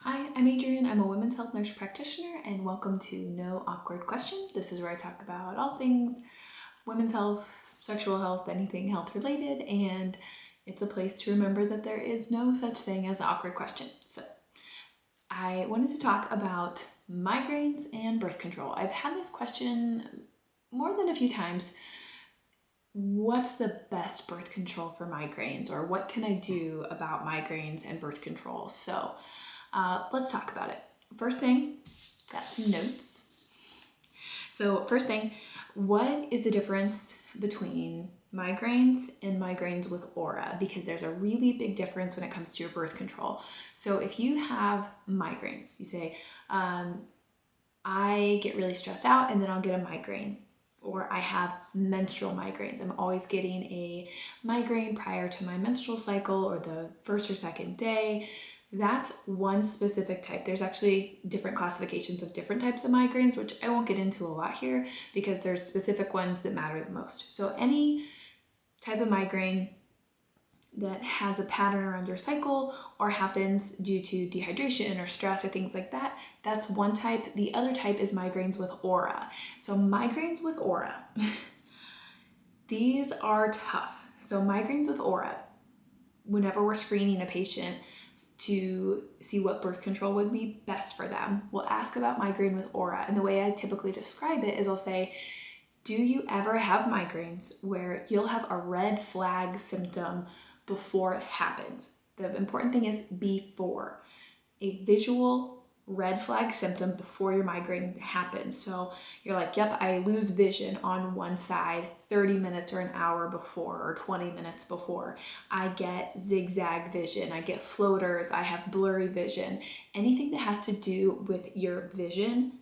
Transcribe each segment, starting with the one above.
Hi, I'm Adrienne. I'm a women's health nurse practitioner, and welcome to No Awkward Question. This is where I talk about all things women's health, sexual health, anything health related, and it's a place to remember that there is no such thing as an awkward question. So, I wanted to talk about migraines and birth control. I've had this question more than a few times. What's the best birth control for migraines, or what can I do about migraines and birth control? So, let's talk about it. First thing, got some notes. So first thing, what is the difference between migraines and migraines with aura? Because there's a really big difference when it comes to your birth control. So if you have migraines, you say, I get really stressed out and then I'll get a migraine. Or I have menstrual migraines. I'm always getting a migraine prior to my menstrual cycle or the first or second day. That's one specific type. There's actually different classifications of different types of migraines, which I won't get into a lot here because there's specific ones that matter the most. So any type of migraine that has a pattern around your cycle or happens due to dehydration or stress or things like that, that's one type. The other type is migraines with aura. So migraines with aura, these are tough. So migraines with aura, whenever we're screening a patient to see what birth control would be best for them, we'll ask about migraine with aura. And the way I typically describe it is I'll say, do you ever have migraines where you'll have a red flag symptom before it happens? The important thing is before. A visual red flag symptom before your migraine happens. So you're like, yep, I lose vision on one side 30 minutes or an hour before or 20 minutes before. I get zigzag vision, I get floaters, I have blurry vision. Anything that has to do with your vision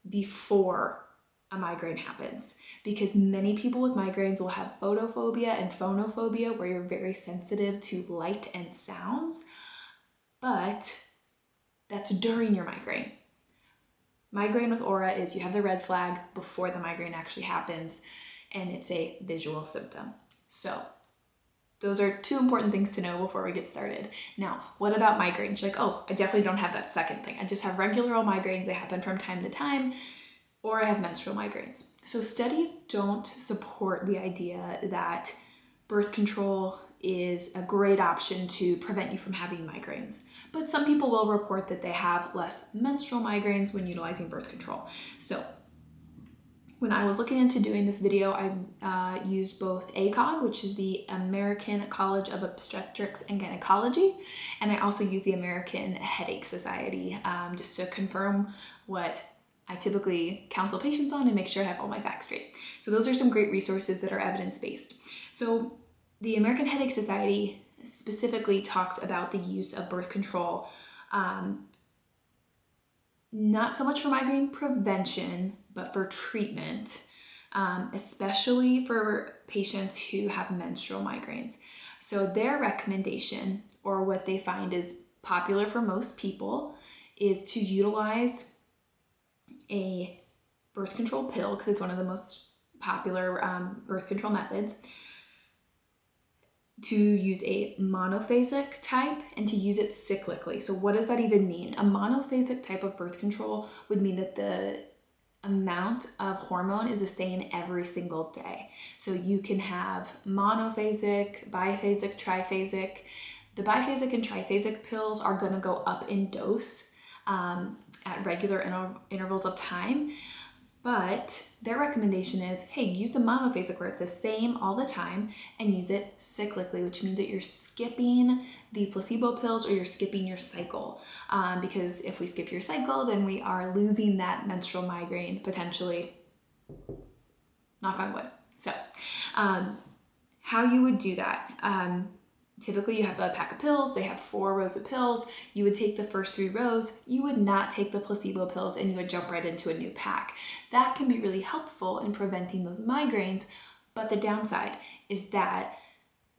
before a migraine happens, because many people with migraines will have photophobia and phonophobia, where you're very sensitive to light and sounds, but that's during your migraine. Migraine with aura is you have the red flag before the migraine actually happens, and it's a visual symptom. So those are two important things to know before we get started. Now, what about migraines? You're like, oh, I definitely don't have that second thing. I just have regular old migraines. They happen from time to time, or I have menstrual migraines. So studies don't support the idea that birth control is a great option to prevent you from having migraines. But some people will report that they have less menstrual migraines when utilizing birth control. So when I was looking into doing this video, I used both ACOG, which is the American College of Obstetrics and Gynecology, and I also used the American Headache Society just to confirm what I typically counsel patients on and make sure I have all my facts straight. So those are some great resources that are evidence-based. So the American Headache Society specifically talks about the use of birth control, not so much for migraine prevention, but for treatment, especially for patients who have menstrual migraines. So their recommendation, or what they find is popular for most people, is to utilize a birth control pill, because it's one of the most popular birth control methods, to use a monophasic type and to use it cyclically. So what does that even mean? A monophasic type of birth control would mean that the amount of hormone is the same every single day. So you can have monophasic, biphasic, triphasic. The biphasic and triphasic pills are going to go up in dose at regular intervals of time. But their recommendation is, hey, use the monophasic where it's the same all the time and use it cyclically, which means that you're skipping the placebo pills or you're skipping your cycle. Because if we skip your cycle, then we are losing that menstrual migraine potentially, knock on wood. So how you would do that. Typically you have a pack of pills, they have 4 rows of pills. You would take the first 3 rows, you would not take the placebo pills, and you would jump right into a new pack. That can be really helpful in preventing those migraines, but the downside is that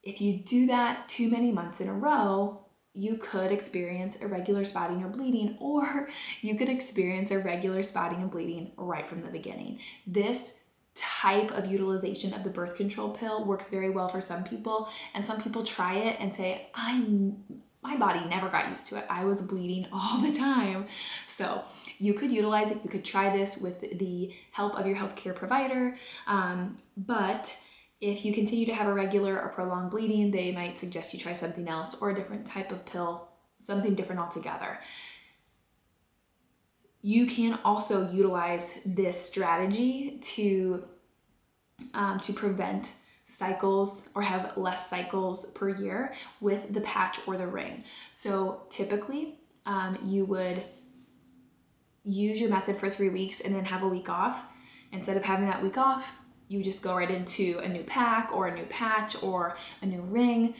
if you do that too many months in a row, you could experience irregular spotting or bleeding, or you could experience irregular spotting and bleeding right from the beginning. This type of utilization of the birth control pill works very well for some people, and some people try it and say, I'm my body never got used to it. I was bleeding all the time. So you could utilize it. You could try this with the help of your healthcare provider. But if you continue to have irregular or prolonged bleeding, they might suggest you try something else or a different type of pill, something different altogether. You can also utilize this strategy to prevent cycles or have less cycles per year with the patch or the ring. So typically you would use your method for 3 weeks and then have a week off. Instead of having that week off, you just go right into a new pack or a new patch or a new ring.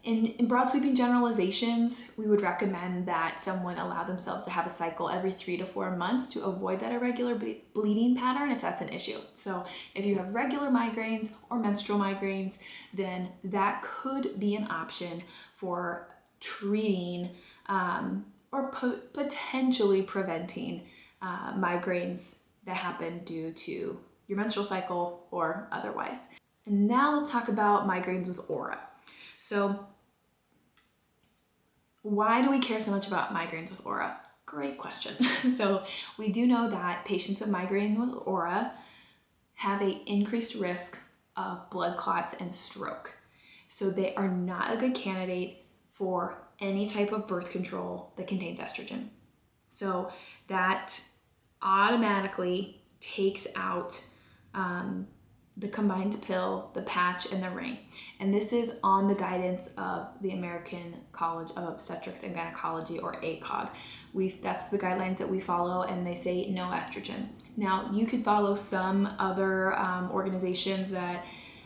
In broad sweeping generalizations, we would recommend that someone allow themselves to have a cycle every 3 to 4 months to avoid that irregular bleeding pattern if that's an issue. So if you have regular migraines or menstrual migraines, then that could be an option for treating or potentially preventing migraines that happen due to your menstrual cycle or otherwise. And now let's talk about migraines with aura. So why do we care so much about migraines with aura? Great question. So we do know that patients with migraine with aura have an increased risk of blood clots and stroke. So they are not a good candidate for any type of birth control that contains estrogen. So that automatically takes out the combined pill, the patch, and the ring. And this is on the guidance of the American College of Obstetrics and Gynecology, or ACOG. That's the guidelines that we follow, and they say no estrogen. Now, you could follow some other organizations that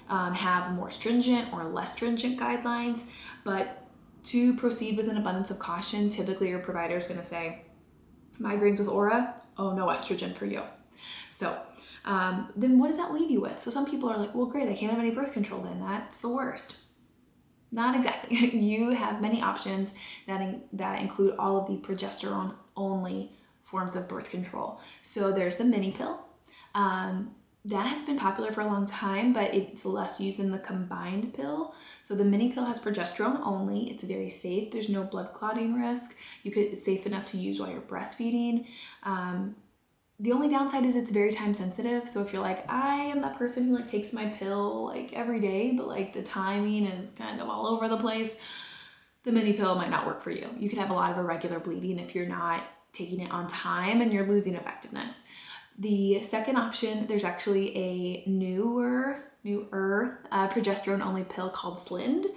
have more stringent or less stringent guidelines, but to proceed with an abundance of caution, typically your provider is going to say, migraines with aura, oh, no estrogen for you. So then what does that leave you with? So some people are like, well, great, I can't have any birth control then. That's the worst. Not exactly. You have many options that include all of the progesterone only forms of birth control. So there's the mini pill. That has been popular for a long time, but it's less used than the combined pill. So the mini pill has progesterone only. It's very safe. There's no blood clotting risk. It's safe enough to use while you're breastfeeding. The only downside is it's very time sensitive. So if you're like, I am that person who takes my pill every day, but the timing is kind of all over the place, the mini pill might not work for you. You could have a lot of irregular bleeding if you're not taking it on time and you're losing effectiveness. The second option, there's actually a newer progesterone only pill called Slind.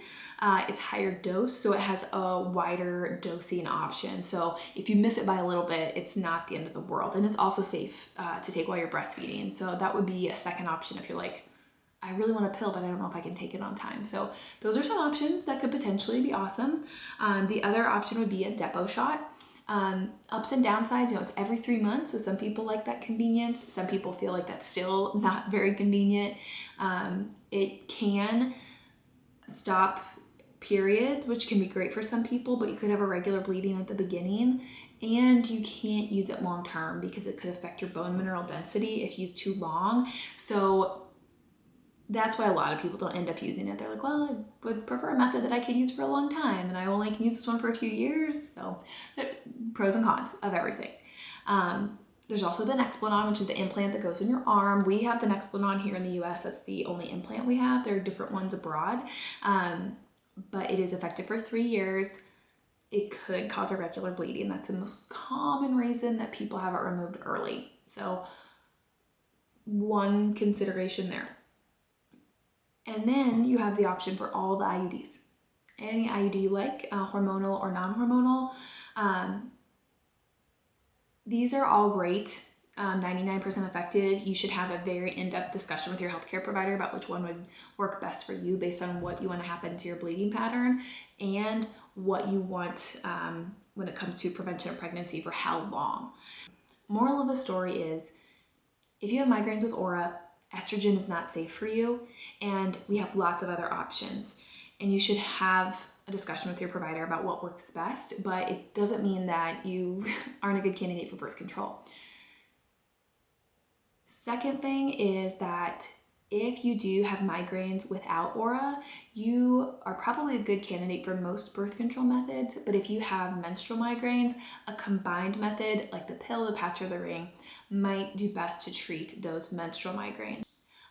It's higher dose, so it has a wider dosing option. So if you miss it by a little bit, it's not the end of the world. And it's also safe to take while you're breastfeeding. So that would be a second option if you're like, I really want a pill, but I don't know if I can take it on time. So those are some options that could potentially be awesome. The other option would be a depot shot. Ups and downsides, it's every 3 months. So some people like that convenience. Some people feel like that's still not very convenient. It can stop periods, which can be great for some people, but you could have irregular bleeding at the beginning, and you can't use it long term because it could affect your bone mineral density if used too long. So that's why a lot of people don't end up using it. They're like, well, I would prefer a method that I could use for a long time, and I only can use this one for a few years. So pros and cons of everything. There's also the Nexplanon, which is the implant that goes in your arm. We have the Nexplanon here in the US. That's the only implant we have. There are different ones abroad, but it is effective for 3 years. It could cause irregular bleeding. That's the most common reason that people have it removed early. So one consideration there. And then you have the option for all the IUDs. Any IUD you like, hormonal or non-hormonal. These are all great, 99% effective. You should have a very in-depth discussion with your healthcare provider about which one would work best for you based on what you want to happen to your bleeding pattern and what you want when it comes to prevention of pregnancy for how long. Moral of the story is, if you have migraines with aura, estrogen is not safe for you, and we have lots of other options. And you should have a discussion with your provider about what works best, but it doesn't mean that you aren't a good candidate for birth control. Second thing is that If you do have migraines without aura, you are probably a good candidate for most birth control methods, but if you have menstrual migraines, a combined method like the pill, the patch, or the ring might do best to treat those menstrual migraines.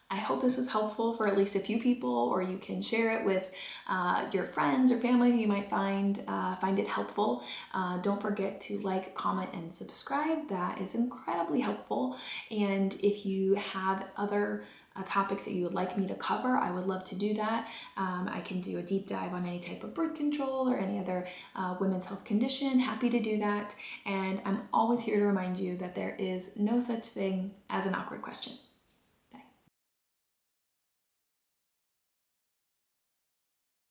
I hope this was helpful for at least a few people, or you can share it with your friends or family who you might find it helpful. Don't forget to like, comment, and subscribe. That is incredibly helpful. And if you have other topics that you would like me to cover, I would love to do that. I can do a deep dive on any type of birth control or any other women's health condition. Happy to do that. And I'm always here to remind you that there is no such thing as an awkward question.